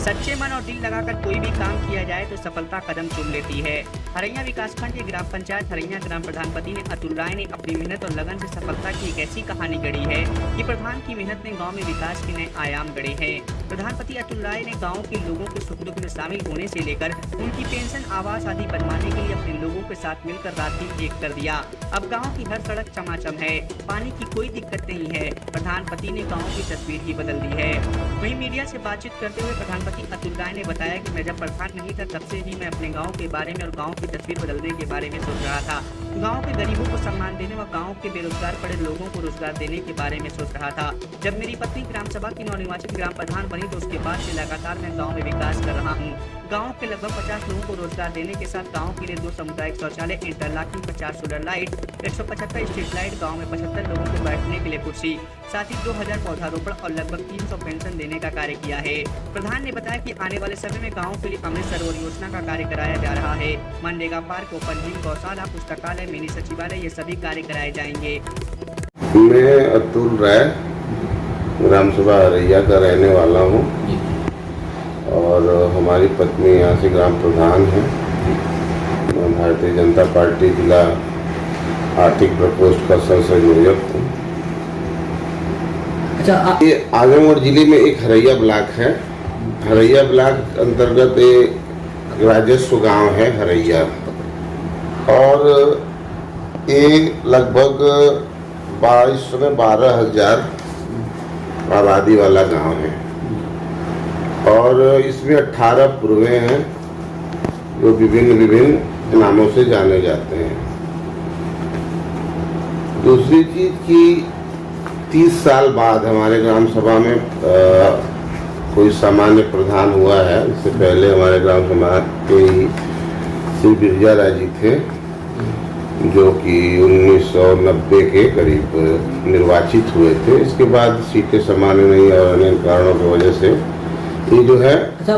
सच्चे मन और दिल लगाकर कोई भी काम किया जाए तो सफलता कदम चूम लेती है। हरैया विकासखंड के ग्राम पंचायत हरैया ग्राम प्रधानपति ने अतुल राय ने अपनी मेहनत और लगन से सफलता की एक ऐसी कहानी गढ़ी है कि प्रधान की मेहनत ने गांव में विकास के नए आयाम गढ़े हैं। प्रधानपति अतुल राय ने गांव के लोगों के सुख दुख में शामिल होने से लेकर उनकी पेंशन आवास आदि बनवाने के लिए अपने लोगों के साथ मिलकर रात दिन एक कर दिया। अब गाँव की हर सड़क चमाचम है, पानी की कोई दिक्कत नहीं है। प्रधानपति ने गाँव की तस्वीर ही बदल दी है। वहीं मीडिया से बातचीत करते हुए प्रधानपति अतुल राय ने बताया कि मैं जब प्रधान नहीं था तब से ही मैं अपने गांव के बारे में और गांव की तस्वीर बदलने के बारे में सोच रहा था। गांव के गरीबों को सम्मान देने व गांव के बेरोजगार पड़े लोगों को रोजगार देने के बारे में सोच रहा था। जब मेरी पत्नी ग्राम सभा की नवनिर्वाचित ग्राम प्रधान बनी तो उसके बाद से लगातार मैं गाँव में विकास कर रहा हूँ। गाँव के लगभग 50 लोगों को रोजगार देने के साथ गाँव के लिए 2 सामुदायिक शौचालय, interlocking, 50 solar light, 175 street light, गाँव में 75 लोगों को बैठने के लिए कुर्सी, साथ ही 2000 पौधारोपण और लगभग 300 पेंशन देने का कार्य किया है। प्रधान ने बताया कि आने वाले समय में गाँव के लिए अमृत सरोवर योजना का कार्य कराया जा रहा है। मनरेगा पार्क, ओपन जिम, गौशाला, पुस्तकालय, मिनी सचिवालय, ये सभी कार्य कराए जाएंगे। मैं अतुल राय ग्राम सभा हरैया का रहने वाला हूँ और हमारी पत्नी यहाँ से ग्राम प्रधान है। मैं भारतीय जनता पार्टी जिला आर्थिक प्रकोष्ठ का सह संयोजक हूँ। ये आजमगढ़ जिले में एक हरैया ब्लॉक है। हरैया ब्लॉक अंतर्गत एक राजस्व गांव है हरैया और ये लगभग 12,000 आबादी वाला गांव है और इसमें 18 पूर्वे हैं जो विभिन्न नामों से जाने जाते हैं। दूसरी चीज की 30 साल बाद हमारे ग्राम सभा में कोई सामान्य प्रधान हुआ है। इससे पहले हमारे ग्राम सभा के श्री बिरजा राय जी थे जो कि 1990 के करीब निर्वाचित हुए थे। इसके बाद सीटें संभालने नहीं और अन्य कारणों की वजह से ये जो है। अच्छा,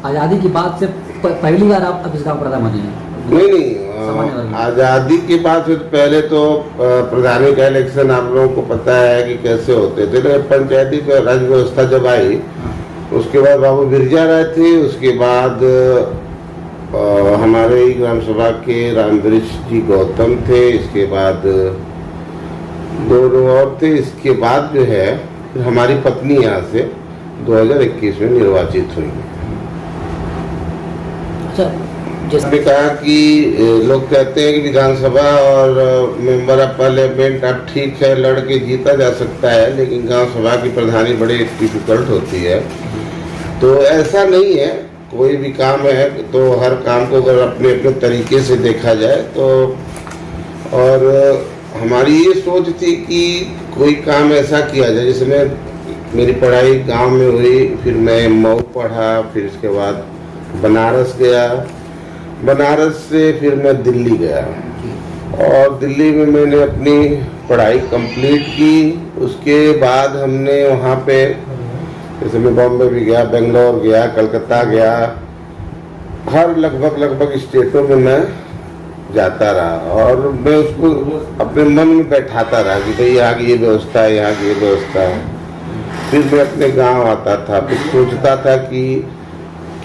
आज़ादी की बात से पहली बार आप इस गाँव प्रधान बने हैं? नहीं, आज़ादी के बाद से पहले तो प्रधानी का इलेक्शन आप लोगों को पता है कि कैसे होते थे। लेकिन पंचायती राज व्यवस्था जब आई उसके बाद बाबू बिरजा राय थे, उसके बाद हमारे ही ग्राम सभा के रामवृक्ष जी गौतम थे, इसके बाद 2 और थे। इसके बाद जो है हमारी पत्नी यहाँ से 2021 में निर्वाचित हुई। अच्छा, जैसे कहा कि लोग कहते हैं कि विधानसभा और मेंबर ऑफ पार्लियामेंट अब ठीक है, लड़के जीता जा सकता है, लेकिन गांव सभा की प्रधानी बड़ी डिफिकल्ट होती है। तो ऐसा नहीं है, कोई भी काम है तो हर काम को अगर अपने अपने तरीके से देखा जाए तो। और हमारी ये सोच थी कि कोई काम ऐसा किया जाए। जैसे मेरी पढ़ाई गांव में हुई, फिर मैं मऊ पढ़ा, फिर इसके बाद बनारस गया, बनारस से फिर मैं दिल्ली गया और दिल्ली में मैंने अपनी पढ़ाई कंप्लीट की। उसके बाद हमने वहाँ पे जैसे मैं बॉम्बे भी गया, बेंगलोर गया, कलकत्ता गया, हर लगभग स्टेटों में मैं जाता रहा और मैं उसको अपने मन में बैठाता रहा कि भाई यहाँ की ये व्यवस्था है, यहाँ की ये व्यवस्था है। फिर मैं अपने गांव आता था, फिर सोचता था कि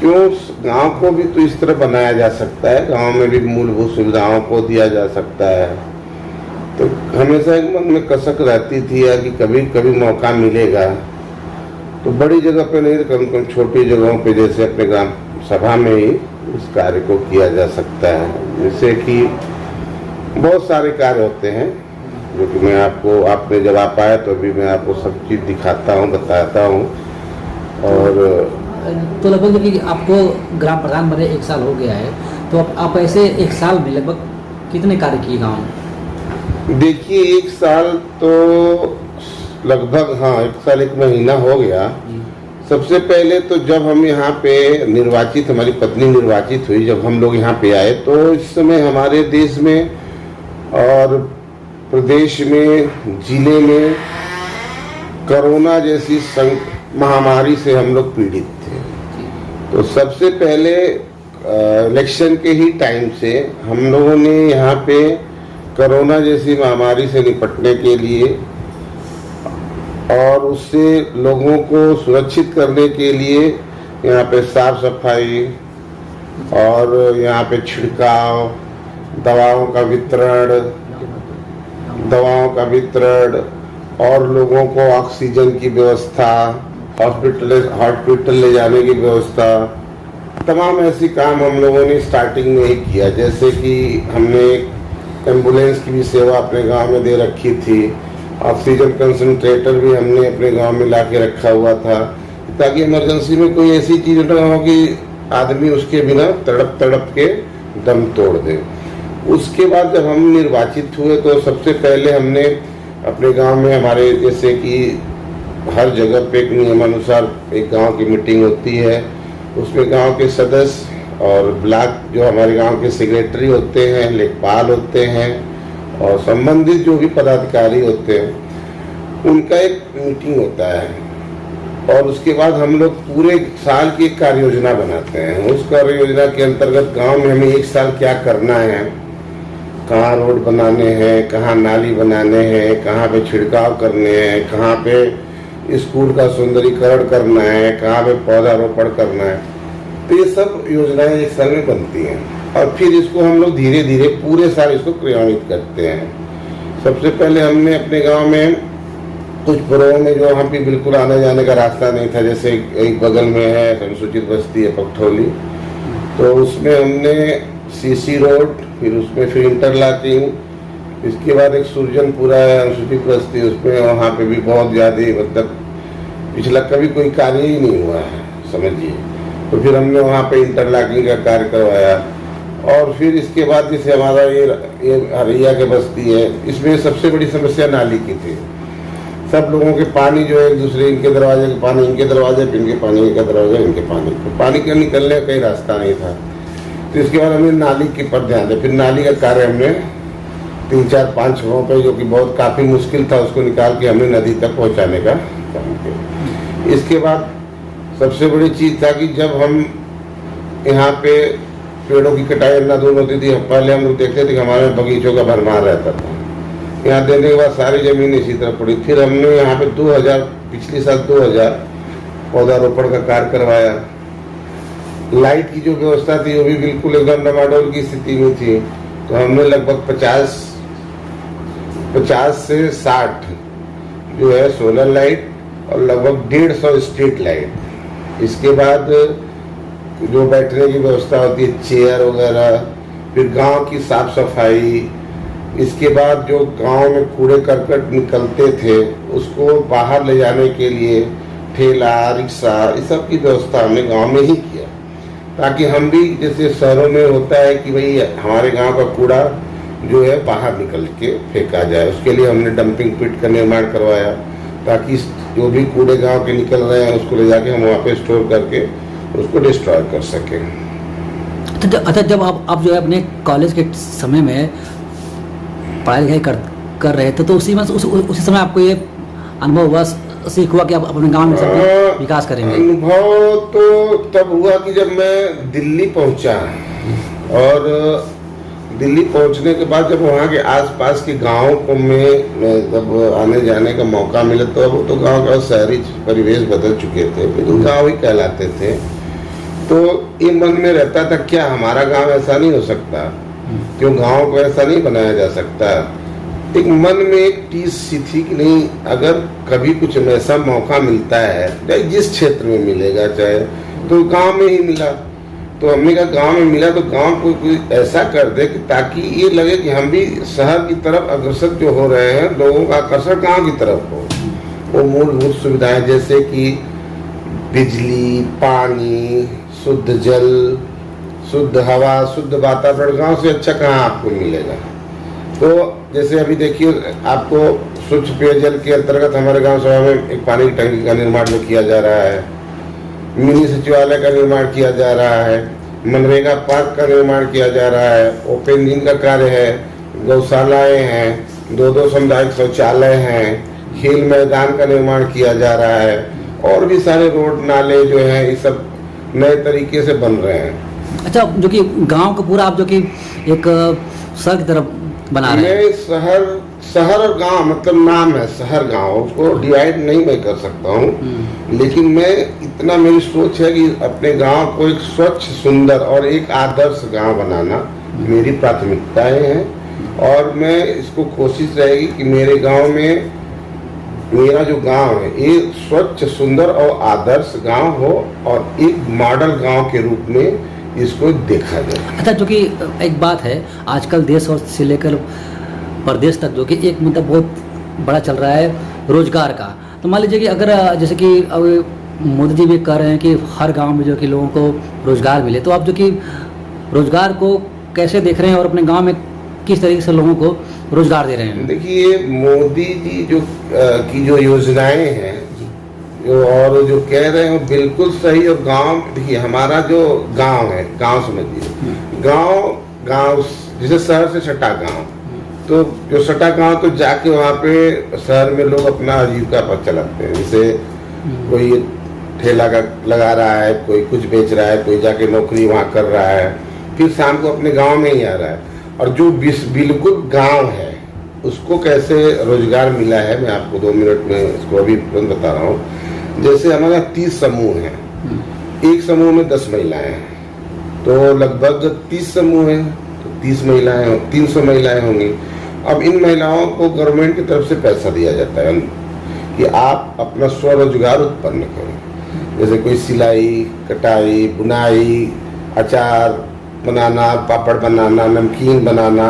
क्यों गांव को भी तो इस तरह बनाया जा सकता है, गांव में भी मूलभूत सुविधाओं को दिया जा सकता है। तो हमेशा एक मन में कसक रहती थी कि कभी कभी मौका मिलेगा तो बड़ी जगह पे नहीं, कम कम छोटी जगहों पे जैसे अपने ग्राम सभा में ही इस कार्य को किया जा सकता है। जैसे कि बहुत सारे कार्य होते हैं जो कि मैं आपको, आपने जब आप आए तो अभी मैं आपको सब चीज़ दिखाता हूँ, बताता हूँ। और तो लगभग कि आपको ग्राम प्रधान बने 1 साल हो गया है, तो आप ऐसे 1 साल में लगभग कितने कार्य किए गाँव में? देखिए 1 साल तो लगभग, हाँ 1 साल 1 महीना हो गया। सबसे पहले तो जब हम यहाँ पे निर्वाचित, हमारी पत्नी निर्वाचित हुई, जब हम लोग यहाँ पे आए तो इस समय हमारे देश में और प्रदेश में, जिले में कोरोना जैसी महामारी से हम लोग पीड़ित थे। तो सबसे पहले इलेक्शन के ही टाइम से हम लोगों ने यहाँ पे कोरोना जैसी महामारी से निपटने के लिए और उससे लोगों को सुरक्षित करने के लिए यहाँ पे साफ सफाई और यहाँ पे छिड़काव, दवाओं का वितरण और लोगों को ऑक्सीजन की व्यवस्था, हॉस्पिटल ले जाने की व्यवस्था, तमाम ऐसी काम हम लोगों ने स्टार्टिंग में ही किया। जैसे कि हमने एक एम्बुलेंस की भी सेवा अपने गांव में दे रखी थी, ऑक्सीजन कंसंट्रेटर भी हमने अपने गांव में ला के रखा हुआ था, ताकि इमरजेंसी में कोई ऐसी चीज़ न हो कि आदमी उसके बिना तड़प के दम तोड़ दे। उसके बाद जब हम निर्वाचित हुए तो सबसे पहले हमने अपने गांव में, हमारे जैसे कि हर जगह पे एक नियमानुसार एक गांव की मीटिंग होती है, उसमें गांव के सदस्य और ब्लॉक जो हमारे गांव के सेक्रेटरी होते हैं, लेखपाल होते हैं और संबंधित जो भी पदाधिकारी होते हैं, उनका एक मीटिंग होता है। और उसके बाद हम लोग पूरे साल की एक कार्य योजना बनाते हैं। उस कार्य योजना के अंतर्गत गांव में हमें एक साल क्या करना है, कहाँ रोड बनाने हैं, कहाँ नाली बनाने हैं, कहाँ पे छिड़काव करने हैं, कहाँ पे स्कूल का सुंदरीकरण करना है, कहाँ पे पौधारोपण करना है। तो ये सब योजनाएं एक साल में बनती हैं और फिर इसको हम लोग धीरे धीरे पूरे साल इसको क्रियान्वित करते हैं। सबसे पहले हमने अपने गांव में कुछ पुरों में जो वहाँ पे बिल्कुल आने जाने का रास्ता नहीं था, जैसे एक बगल में है अनुसूचित बस्ती है पकठौली, तो उसमें हमने सीसी रोड, फिर इंटरलॉकिंग, इसके बाद एक सुरजनपुरा है अनुसूचित बस्ती, उसमें वहाँ पे भी बहुत ज़्यादा मतलब पिछला कभी कोई कार्य ही नहीं हुआ है समझिए। तो फिर हमने वहाँ पे इंटरलॉकिंग का कार्य करवाया। और फिर इसके बाद जैसे हमारा ये हरैया के बस्ती है, इसमें सबसे बड़ी समस्या नाली की थी। सब लोगों के पानी जो है एक दूसरे, इनके दरवाजे के पानी इनके दरवाजे, इनके पानी इनका दरवाजा इनके पानी, तो पानी का निकलने का कहीं रास्ता नहीं था। तो इसके बाद हमने नाली के पर ध्यान दिया। फिर नाली का कार्य हमने 3, 4, 5 जगहों पे, जो कि बहुत काफ़ी मुश्किल था, उसको निकाल के हमने नदी तक पहुंचाने का काम किया। इसके बाद सबसे बड़ी चीज़ था कि जब हम यहाँ पे पेड़ों की कटाई अंधाधुंध होती थी, पहले हम लोग देखते थे कि हमारे बगीचों का भरमार रहता था। यहाँ देने के बाद सारी जमीन इसी तरह पड़ी। फिर हमने यहाँ पे 2000 पिछले साल 2000 पौधारोपण का कार्य करवाया। लाइट की जो व्यवस्था थी वो भी बिल्कुल एकदम डमाडोल की स्थिति में थी, तो हमने लगभग 50 से 60 जो है सोलर लाइट और लगभग 150 स्ट्रीट लाइट। इसके बाद जो बैठने की व्यवस्था होती है, चेयर वगैरह, फिर गांव की साफ सफाई, इसके बाद जो गांव में कूड़े करकट निकलते थे उसको बाहर ले जाने के लिए ठेला, रिक्शा, इस सब की व्यवस्था हमने गांव में ही किया, ताकि हम भी, जैसे शहरों में होता है कि भाई हमारे गांव का कूड़ा जो है बाहर निकल के फेंका जाए, उसके लिए हमने डंपिंग पिट का निर्माण करवाया, ताकि जो भी कूड़े गांव के निकल रहे हैं उसको ले जाके हम वहाँ पे स्टोर करके उसको डिस्ट्रॉय कर सकें। अच्छा, जब आप जो है अपने कॉलेज के समय में पढ़ाई लिखाई कर रहे थे, तो उसी समय आपको ये अनुभव हुआ, सीख हुआ कि आप अपने गांव में सब विकास करेंगे? अनुभव तो तब हुआ कि जब मैं दिल्ली पहुंचा, और दिल्ली पहुंचने के बाद जब वहाँ के आसपास के गाँव को में जब आने जाने का मौका मिला, तो अब तो गांव का शहरी परिवेश बदल चुके थे, लेकिन गाँव ही कहलाते थे। तो ये मन में रहता था, क्या हमारा गाँव ऐसा नहीं हो सकता, क्यों गाँव को ऐसा नहीं बनाया जा सकता। एक मन में एक टीस सी थी कि नहीं, अगर कभी कुछ ऐसा मौका मिलता है, चाहे जिस क्षेत्र में मिलेगा, चाहे तो गांव में ही मिला, तो हमने कहा गांव में मिला तो गांव को कोई ऐसा कर दे कि ताकि ये लगे कि हम भी शहर की तरफ अग्रसर जो हो रहे हैं, लोगों का आकर्षण गांव की तरफ हो। वो मूलभूत सुविधाएं जैसे कि बिजली, पानी, शुद्ध जल, शुद्ध हवा, शुद्ध वातावरण गांव से अच्छा कहाँ आपको मिलेगा। तो जैसे अभी देखिए, आपको स्वच्छ पेयजल के अंतर्गत हमारे गांव सभा में एक पानी की टंकी का निर्माण जो किया जा रहा है, मिनी सचिवालय का निर्माण किया जा रहा है, मनरेगा पार्क का निर्माण किया जा रहा है, ओपन जिम का कार्य है, गौशालाएं हैं, 2 सामुदायिक शौचालय हैं, खेल मैदान का निर्माण किया जा रहा है, और भी सारे रोड नाले जो हैं ये सब नए तरीके से बन रहे हैं। अच्छा, जो कि गांव का पूरा आप जो कि एक शहर की तरफ बना रहे हैं। शहर शहर और गांव मतलब नाम है शहर गांव, उसको डिवाइड नहीं मैं कर सकता हूँ, लेकिन मैं इतना मेरी सोच है कि अपने गांव को एक स्वच्छ सुंदर और एक आदर्श गांव बनाना मेरी प्राथमिकताएं हैं। और मैं इसको कोशिश रहेगी कि मेरे गांव में मेरा जो गांव है ये स्वच्छ सुंदर और आदर्श गांव हो और एक मॉडल गांव के रूप में इसको देखा जाए। अच्छा, जो कि एक बात है आजकल देश और से लेकर प्रदेश तक जो कि एक मुद्दा बहुत बड़ा चल रहा है रोजगार का। तो मान लीजिए कि अगर जैसे कि अब मोदी जी भी कह रहे हैं कि हर गांव में जो कि लोगों को रोजगार मिले, तो आप जो कि रोजगार को कैसे देख रहे हैं और अपने गांव में किस तरीके से लोगों को रोजगार दे रहे हैं? देखिए, मोदी जी की जो योजनाएं हैं जो और जो कह रहे हैं बिल्कुल सही। और गांव, देखिए हमारा जो गांव है, गांव समझिए, गांव जैसे शहर से सटा गांव, तो जो सटा गांव तो जाके वहाँ पे शहर में लोग अपना आजीविका पर चलाते हैं। जैसे कोई ठेला का लगा रहा है, कोई कुछ बेच रहा है, कोई जाके नौकरी वहाँ कर रहा है, फिर शाम को अपने गांव में ही आ रहा है। और जो बिल्कुल गांव है उसको कैसे रोजगार मिला है, मैं आपको 2 मिनट में इसको अभी तुरंत बता रहा हूँ। जैसे हमारा 30 समूह है, एक समूह में 10 महिलाएं हैं, तो लगभग 30 समूह हैं, तो 30 महिलाएं, 300 महिलाएं होंगी। अब इन महिलाओं को गवर्नमेंट की तरफ से पैसा दिया जाता है कि आप अपना स्वरोजगार उत्पन्न करें। जैसे कोई सिलाई, कटाई, बुनाई, अचार बनाना, पापड़ बनाना, नमकीन बनाना,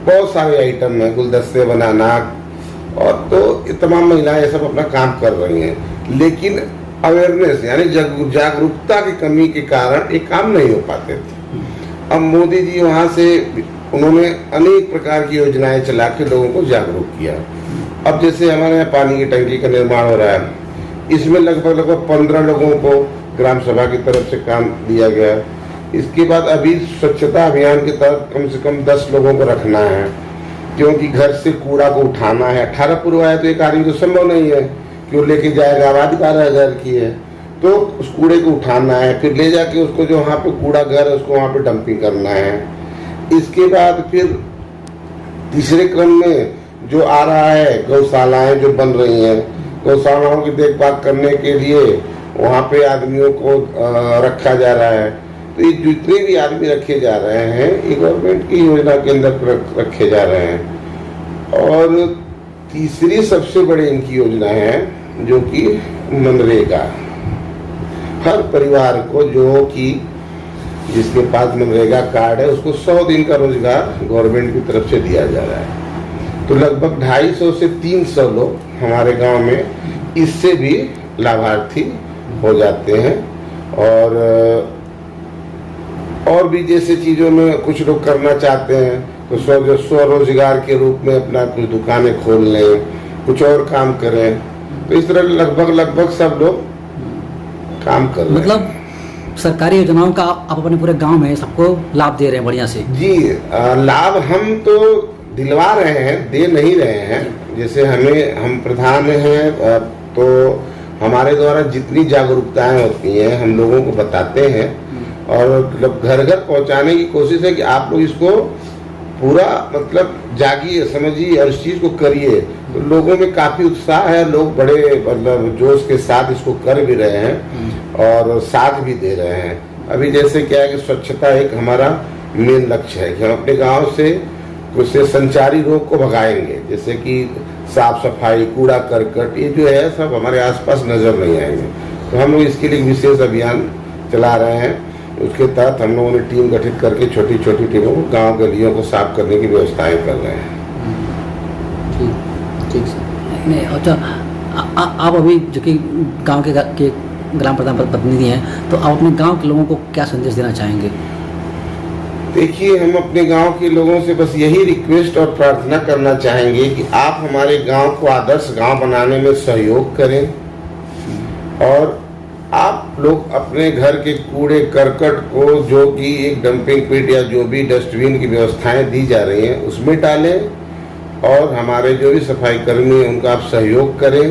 बहुत सारे आइटम हैं, गुलदस्ते बनाना, और तो ये तमाम महिलाएं ये सब अपना काम कर रही हैं। लेकिन अवेयरनेस यानी जागरूकता की कमी के कारण ये काम नहीं हो पाते थे। अब मोदी जी वहाँ से उन्होंने अनेक प्रकार की योजनाएं चला के लोगों को जागरूक किया। अब जैसे हमारे यहाँ पानी की टंकी का निर्माण हो रहा है, इसमें लगभग 15 लोगों को ग्राम सभा की तरफ से काम दिया गया। इसके बाद अभी स्वच्छता अभियान के तहत कम से कम 10 लोगों को रखना है, क्योंकि घर से कूड़ा को उठाना है। 18 पूर्व आया तो एक आदमी तो संभव नहीं है कि वो लेके जाएगा, आबादी 12,000 की है, तो उस कूड़े को उठाना है, फिर ले जाके उसको जो वहाँ पे कूड़ा घर है उसको वहाँ पे डंपिंग करना है। इसके बाद फिर तीसरे क्रम में जो आ रहा है, गौशालाएं जो बन रही हैं, गौशालाओं की देखभाल करने के लिए वहाँ पे आदमियों को रखा जा रहा है। तो ये जितने भी आदमी रखे जा रहे हैं ये गवर्नमेंट की योजना के अंदर रखे जा रहे हैं। और तीसरी सबसे बड़ी इनकी योजना है जो कि मनरेगा। हर परिवार को जो कि जिसके पास मनरेगा कार्ड है उसको 100 दिन का रोजगार गवर्नमेंट की तरफ से दिया जा रहा है। तो लगभग 250 से 300 लोग हमारे गांव में इससे भी लाभार्थी हो जाते हैं। और भी जैसे चीज़ों में कुछ लोग करना चाहते हैं तो स्वरोजगार के रूप में अपना कुछ दुकानें खोल लें, कुछ और काम करें। तो इस तरह लगभग सब लोग काम कर रहे हैं। मतलब सरकारी योजनाओं का आप अपने पूरे गांव में सबको लाभ दे रहे हैं बढ़िया से? जी, लाभ हम तो दिलवा रहे हैं, दे नहीं रहे हैं। जैसे हम प्रधान हैं तो हमारे द्वारा जितनी जागरूकताएं होती हैं हम लोगों को बताते हैं और मतलब घर घर पहुंचाने की कोशिश है कि आप लोग इसको पूरा मतलब जागिए, समझिए और इस चीज़ को करिए। तो लोगों में काफ़ी उत्साह है, लोग बड़े मतलब जोश के साथ इसको कर भी रहे हैं और साथ भी दे रहे हैं। अभी जैसे क्या है कि स्वच्छता एक हमारा मेन लक्ष्य है कि हम अपने गांव से कुछ संचारी रोग को भगाएंगे। जैसे कि साफ सफाई, कूड़ा करकट, ये जो है सब हमारे आसपास नजर नहीं आएंगे। तो हम लोग इसके लिए विशेष अभियान चला रहे हैं। उसके तहत हम लोगों ने टीम गठित करके छोटी छोटी टीमों को गांव गलियों को साफ करने की व्यवस्थाएं कर रहे हैं। ठीक सर। नहीं, अच्छा, आप अभी जो कि गांव के ग्राम प्रधान प्रतिनिधि हैं, तो आप अपने गांव के लोगों को क्या संदेश देना चाहेंगे? देखिए, हम अपने गांव के लोगों से बस यही रिक्वेस्ट और प्रार्थना करना चाहेंगे कि आप हमारे गांव को आदर्श गांव बनाने में सहयोग करें और आप लोग अपने घर के कूड़े करकट को जो कि एक डंपिंग पिट या जो भी डस्टबिन की व्यवस्थाएं दी जा रही हैं उसमें डालें और हमारे जो भी सफाई कर्मी हैं उनका आप सहयोग करें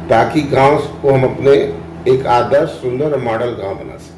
ताकि गांव को हम अपने एक आदर्श सुंदर और मॉडल गांव बना सकें।